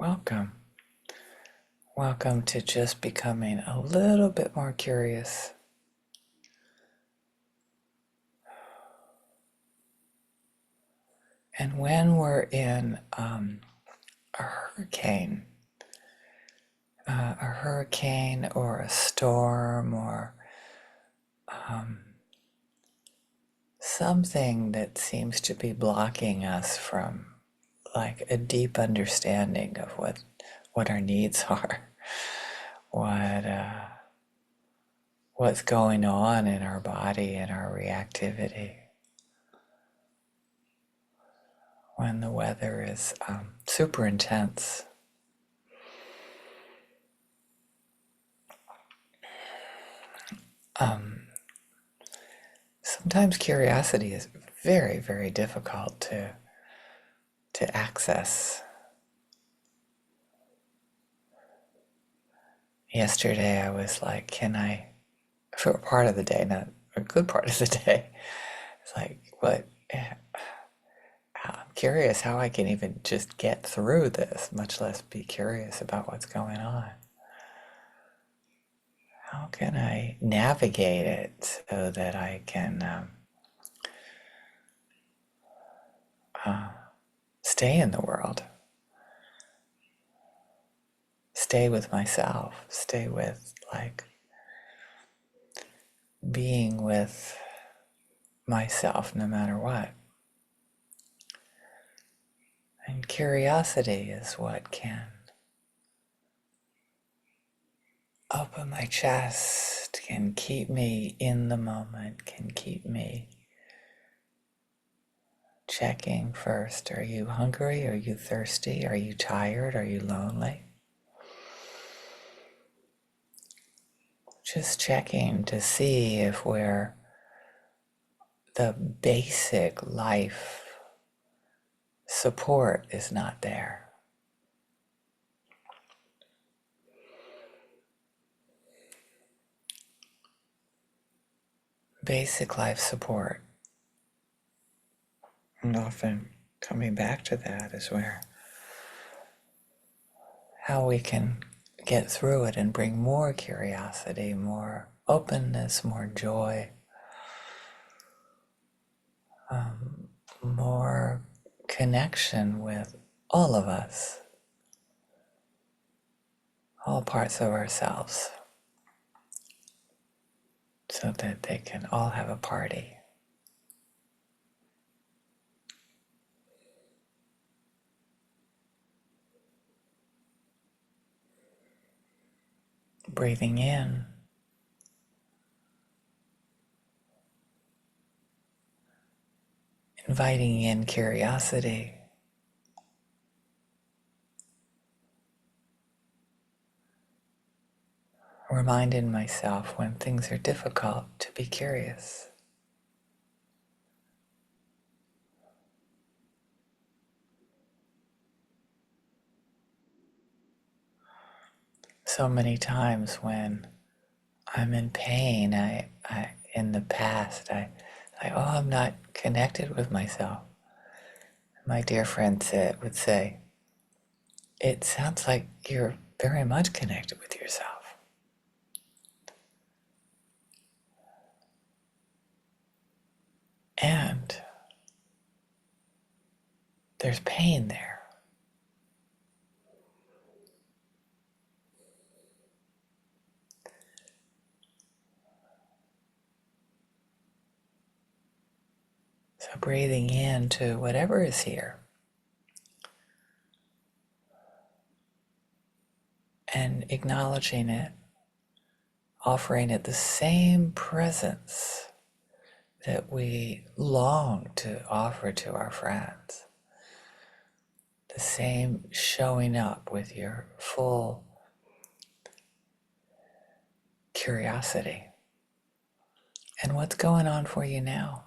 Welcome. Welcome to just becoming a little bit more curious. And when we're in a hurricane, or a storm or something that seems to be blocking us from like a deep understanding of what our needs are, what what's going on in our body and our reactivity. When the weather is super intense. Sometimes curiosity is very, very difficult to access. Yesterday I was like, for a part of the day, not a good part of the day, it's like, I'm curious how I can even just get through this, much less be curious about what's going on. How can I navigate it so that I can stay in the world, stay with myself, stay with being with myself no matter what. And curiosity is what can open my chest, can keep me in the moment, can keep me checking first. Are you hungry? Are you thirsty? Are you tired? Are you lonely? Just checking to see if the basic life support is not there. Basic life support. And often coming back to that is how we can get through it and bring more curiosity, more openness, more joy, more connection with all of us, all parts of ourselves, so that they can all have a party. Breathing in, inviting in curiosity, reminding myself when things are difficult to be curious. So many times when I'm in pain, in the past, I'm not connected with myself. My dear friend would say, it sounds like you're very much connected with yourself. And there's pain there. So breathing into whatever is here and acknowledging it, offering it the same presence that we long to offer to our friends. The same showing up with your full curiosity. And what's going on for you now?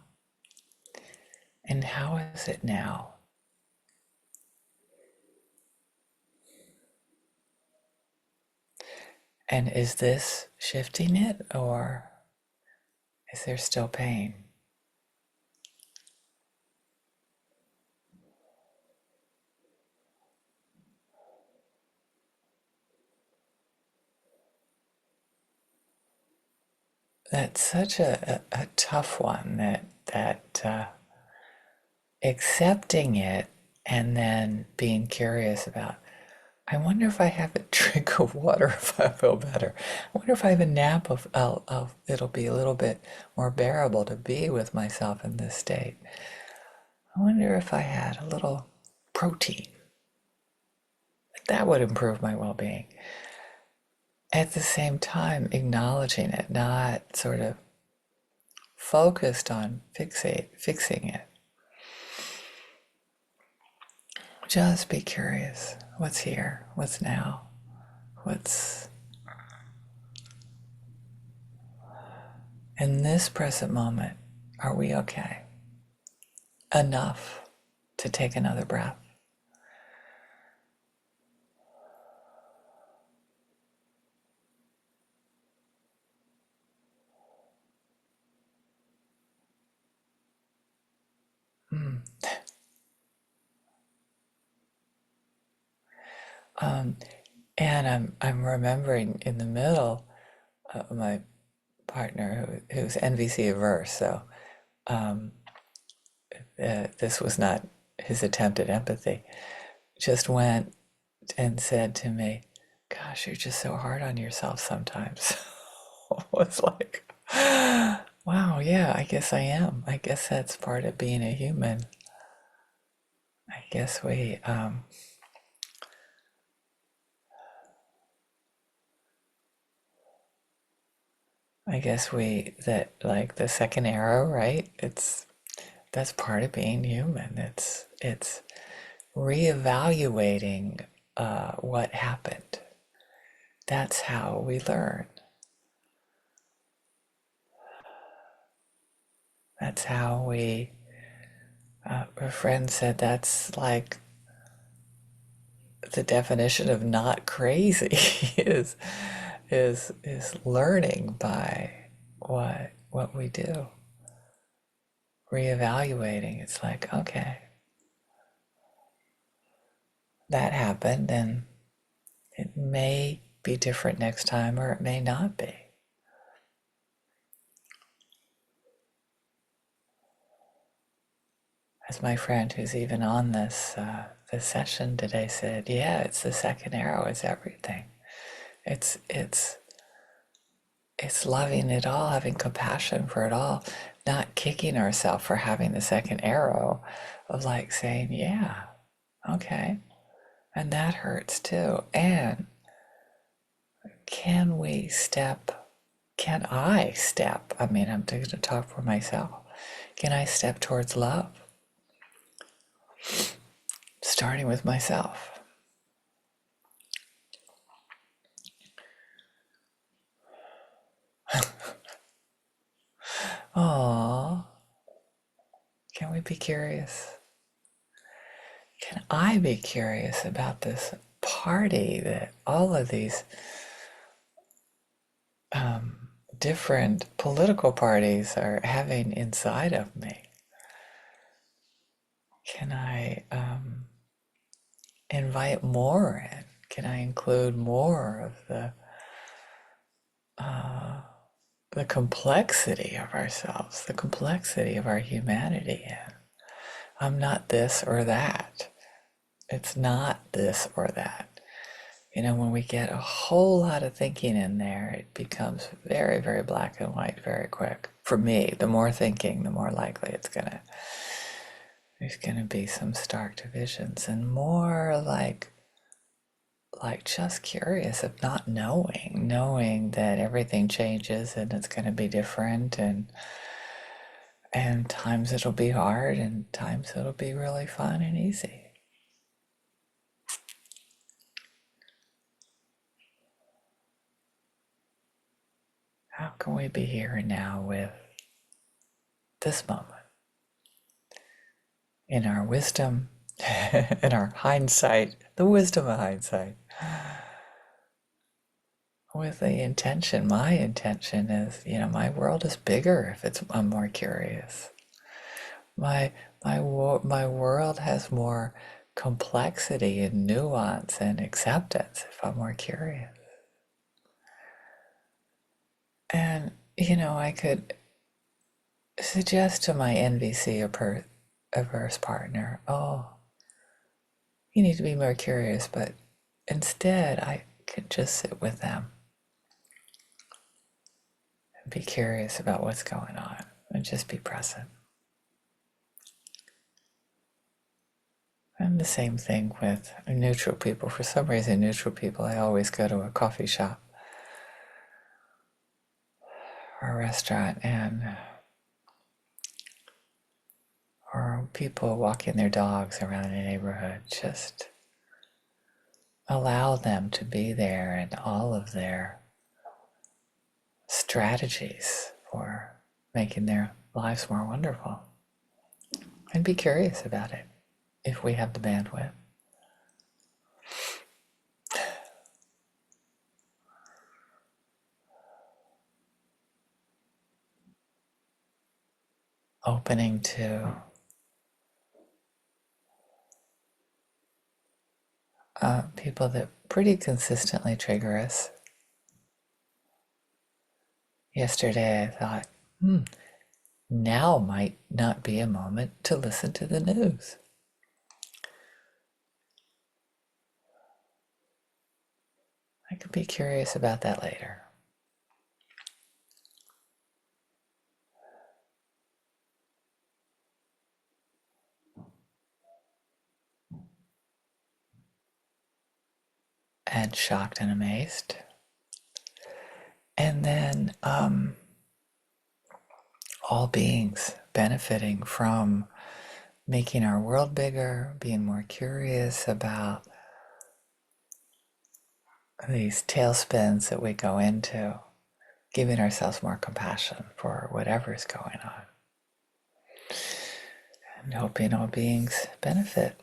And how is it now? And is this shifting it, or is there still pain? that's such a tough one, that accepting it and then being curious about, I wonder if I have a drink of water if I feel better. I wonder if I have a nap of it'll be a little bit more bearable to be with myself in this state. I wonder if I had a little protein. That would improve my well-being. At the same time, acknowledging it, not sort of focused on fixing it. Just be curious. What's here? What's now? What's in this present moment? Are we okay? Enough to take another breath. Mm. And I'm remembering in the middle, my partner who's NVC averse, so this was not his attempt at empathy, just went and said to me, "Gosh, you're just so hard on yourself sometimes." I was like, wow, yeah, I guess I am. I guess that's part of being a human. I guess that like the second arrow, right? That's part of being human. It's reevaluating what happened. That's how we learn. That's how we. A friend said that's like the definition of not crazy is learning by what we do. Reevaluating. It's like, okay, that happened, and it may be different next time, or it may not be. As my friend who's even on this session today said, yeah, it's the second arrow. It's everything. It's loving it all, having compassion for it all, not kicking ourselves for having the second arrow, of like saying, yeah, okay, and that hurts too. And can we step? Can I step? I mean, I'm going to talk for myself. Can I step towards love? Starting with myself. Aww. Can we be curious? Can I be curious about this party that all of these different political parties are having inside of me? Can I invite more in? Can I include more of the complexity of ourselves, the complexity of our humanity in? I'm not this or that. It's not this or that. You know, when we get a whole lot of thinking in there, it becomes very, very black and white very quick. For me, the more thinking, the more likely there's gonna be some stark divisions, and more like just curious of not knowing that everything changes and it's gonna be different, and times it'll be hard and times it'll be really fun and easy. How can we be here and now with this moment? In our wisdom, in our hindsight, the wisdom of hindsight, with the intention, my intention is, my world is bigger if I'm more curious. My world has more complexity and nuance and acceptance if I'm more curious. And I could suggest to my NVC averse partner, oh, you need to be more curious, but instead I could just sit with them and be curious about what's going on and just be present. And the same thing with neutral people. For some reason, neutral people, I always go to a coffee shop or a restaurant or people walking their dogs around the neighborhood. Just allow them to be there and all of their strategies for making their lives more wonderful. And be curious about it if we have the bandwidth. Opening to people that pretty consistently trigger us. Yesterday I thought, now might not be a moment to listen to the news. I could be curious about that later. And shocked and amazed. And then all beings benefiting from making our world bigger, being more curious about these tailspins that we go into, giving ourselves more compassion for whatever's going on, and hoping all beings benefit.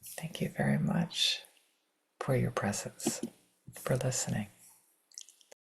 Thank you very much for your presence, for listening.